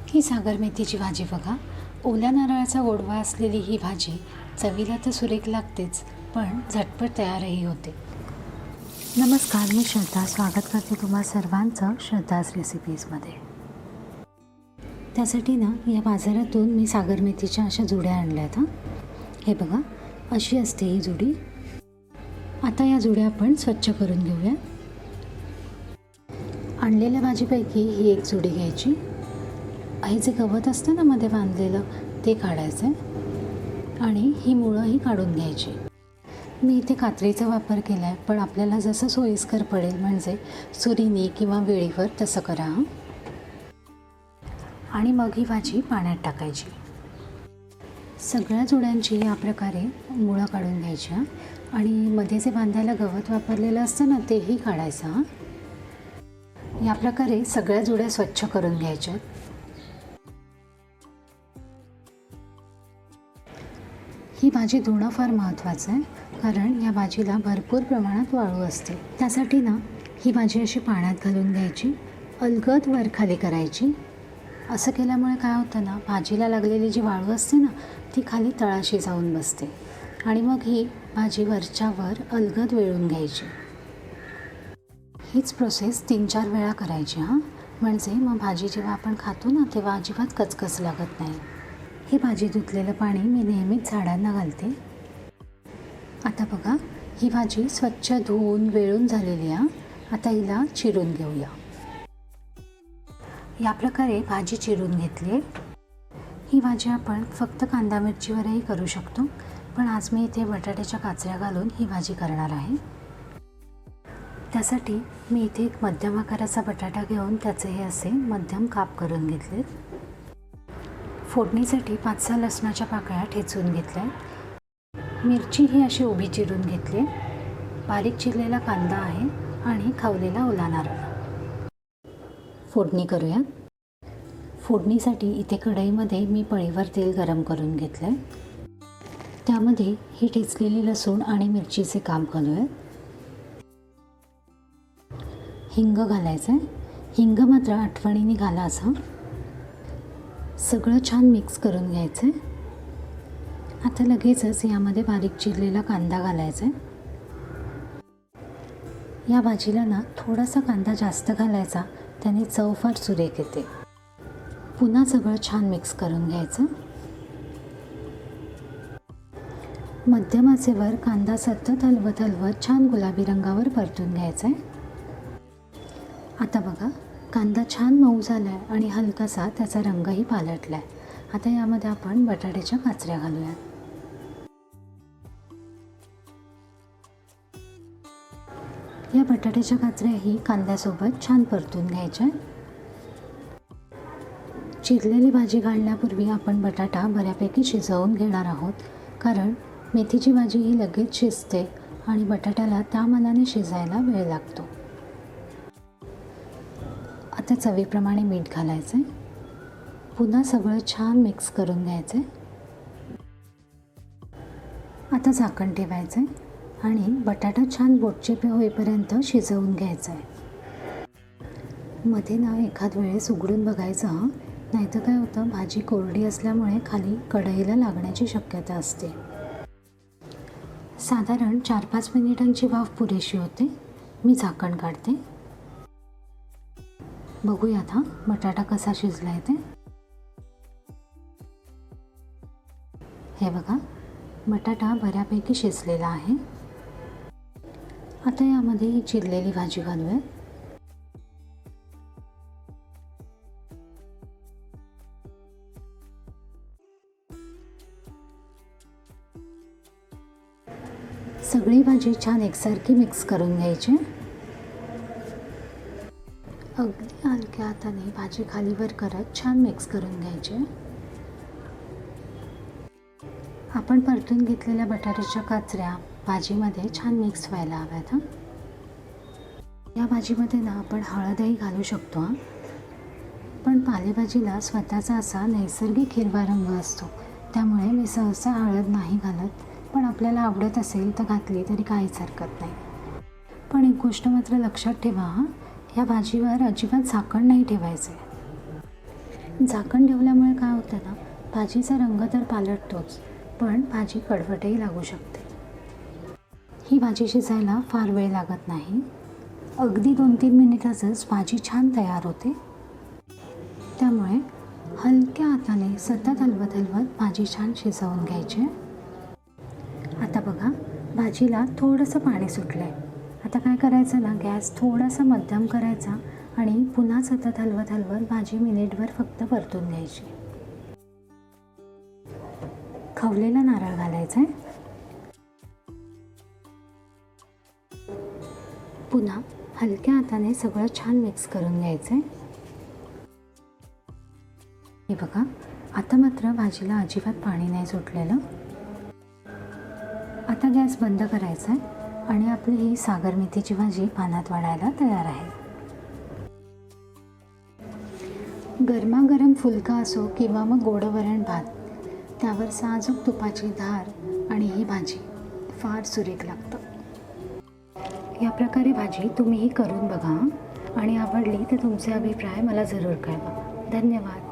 ही सागर मेथीची भाजी बघा. ओल्या नारळाचा गोडवा असलेली ही भाजी चवीला तर सुरेख लागतेच, पण झटपट तयारही होते. नमस्कार, मी श्रद्धा. स्वागत करते तुम्हा सर्वांचं श्रद्धाज रेसिपीजमध्ये. त्यासाठी ना या बाजारातून मी सागर मेथीच्या अशा जुड्या आणल्या आहेत. हे बघा, अशी असते ही जुडी. आता या जुड्या आपण स्वच्छ करून घेऊया. आणलेल्या भाजीपैकी ही एक जुडी घ्यायची. हे जे गवत असतं ना मध्ये बांधलेलं ते काढायचं आहे आणि ही मुळंही काढून घ्यायची. मी इथे कात्रीचा वापर केला आहे, पण आपल्याला जसं सोयीस्कर पडेल म्हणजे सुरीने किंवा वेळीवर तसं करा. आणि मग ही भाजी पाण्यात टाकायची. सगळ्या जुड्यांची या प्रकारे मुळं काढून घ्यायची आणि मध्ये जे बांधायला गवत वापरलेलं असतं ना तेही काढायचं. या प्रकारे सगळ्या जुड्या स्वच्छ करून घ्यायच्या. ही भाजी धुणं फार महत्त्वाचं आहे, कारण या भाजीला भरपूर प्रमाणात वाळू असते. त्यासाठी ना ही भाजी अशी पाण्यात घालून घ्यायची, अलगद वर खाली करायची. असं केल्यामुळे काय होतं ना, भाजीला लागलेली जी वाळू असते ना ती खाली तळाशी जाऊन बसते आणि मग ही भाजी वरच्या वर अलगद वेळून घ्यायची. हीच प्रोसेस 3-4 वेळा करायची म्हणजे मग भाजी जेव्हा आपण खातो ना तेव्हा अजिबात कचकच लागत नाही. ही भाजी धुतलेलं पाणी मी नेहमीच झाडांना घालते. आता बघा, ही भाजी स्वच्छ धुवून वेळून झालेली आहे. आता हिला चिरून घेऊया. या प्रकारे भाजी चिरून घेतली. ही भाजी आपण फक्त कांदा मिरचीवरही करू शकतो, पण आज मी इथे बटाट्याच्या काचऱ्या घालून ही भाजी करणार आहे. त्यासाठी मी इथे एक मध्यम आकाराचा बटाटा घेऊन त्याचे हे असे मध्यम काप करून घेतले. फोडणीसाठी 5-6 लसणाच्या पाकळ्या ठेचून घेतल्या. मिरची ही अशी उभी चिरून घेतली. बारीक चिरलेला कांदा आहे आणि खवलेला ओला नारळ. फोडणी करूया. फोडणीसाठी इथे कढईमध्ये मी पळीवर तेल गरम करून घेतलं. त्यामध्ये ही ठेचलेली लसूण आणि मिरचीचे काप घालूया. हिंग घालायचं आहे. हिंग मात्र आठवणीने घाला. असं सगळं छान मिक्स करून घ्यायचं आहे. आता लगेचच यामध्ये बारीक चिरलेला कांदा घालायचा आहे. या भाजीला ना थोडासा कांदा जास्त घालायचा, त्याने चव फार सुरेख येते. पुन्हा सगळं छान मिक्स करून घ्यायचं. मध्यम आचेवर कांदा सतत हलवत हलवत छान गुलाबी रंगावर परतून घ्यायचा आहे. आता बघा, कांदा छान मऊ झाला आहे आणि हलकासा त्याचा रंगही पालटला आहे. आता यामध्ये आपण बटाट्याच्या काचऱ्या घालूया. या बटाट्याच्या काचऱ्याही कांद्यासोबत छान परतून घ्यायच्या. चिरलेली भाजी घालण्यापूर्वी आपण बटाटा बऱ्यापैकी शिजवून घेणार आहोत, कारण मेथीची भाजी ही लगेच शिजते आणि बटाट्याला त्या मानाने शिजायला वेळ लागतो. आता चवीप्रमाणे मीठ घालायचं आहे. पुन्हा सगळं छान मिक्स करून घ्यायचं आहे. आता झाकण ठेवायचं आहे आणि बटाटा छान बोटचेपे होईपर्यंत शिजवून घ्यायचं आहे. मध्ये ना एखाद वेळेस उघडून बघायचं, नाहीतर काय होतं, भाजी कोरडी असल्यामुळे खाली कढईला लागण्याची शक्यता असते. साधारण 4-5 मिनिटांची वाफ पुरेशी होते. मी झाकण काढते. बघूयात बटाटा कसा शिजला आहे ते. हे बघा, बटाटा बऱ्यापैकी शिजलेला आहे. आता यामध्ये ही चिरलेली भाजी घालूया. सगळी भाजी छान एकसारखी मिक्स करून घ्यायची. अगदी हलक्या हाताने भाजी खालीवर करत छान मिक्स करून घ्यायची. आपण परतून घेतलेल्या बटाट्याच्या काचऱ्या भाजीमध्ये छान मिक्स व्हायला हव्यात. या भाजीमध्ये ना आपण हळदही घालू शकतो, पण पालेभाजीला स्वतःचा असा नैसर्गिक हिरवा रंग असतो, त्यामुळे मी सहसा हळद नाही घालत. पण आपल्याला आवडत असेल तर घातली तरी काहीच हरकत नाही. पण एक गोष्ट मात्र लक्षात ठेवा, या भाजीवर अजिबात झाकण नाही ठेवायचे. झाकण ठेवल्यामुळे काय होतं ना, भाजीचा रंग तर पालटतोच, पण भाजी कडवटही लागू शकते. ही भाजी शिजायला फार वेळ लागत नाही. अगदी 2-3 मिनिटातच भाजी छान तयार होते. त्यामुळे हलक्या हाताने सतत हलवत हलवत भाजी छान शिजवून घ्यायची. आता बघा, भाजीला थोडंसं पाणी सुटलं आहे. आता काय करायचं ना, गॅस थोडासा मध्यम करायचा आणि पुन्हा सतत हलवत हलवत भाजी मिनिटभर फक्त परतून घ्यायची. खवलेला नारळ घालायचा आहे. पुन्हा हलक्या हाताने सगळं छान मिक्स करून घ्यायचं आहे. हे बघा, आता मात्र भाजीला अजिबात पाणी नाही सुटलेलं. आता गॅस बंद करायचा आहे आणि आपली ही सागर मेथीची भाजी पानात वाढायला तयार आहे. गरमागरम फुलका असो किंवा मग गोड वरण भात, त्यावर साजूक तुपाची धार आणि ही भाजी फार सुरेख लागतं. या प्रकारे भाजी तुम्हीही करून बघा आणि आवडली तर तुमचे अभिप्राय मला जरूर कळवा. धन्यवाद.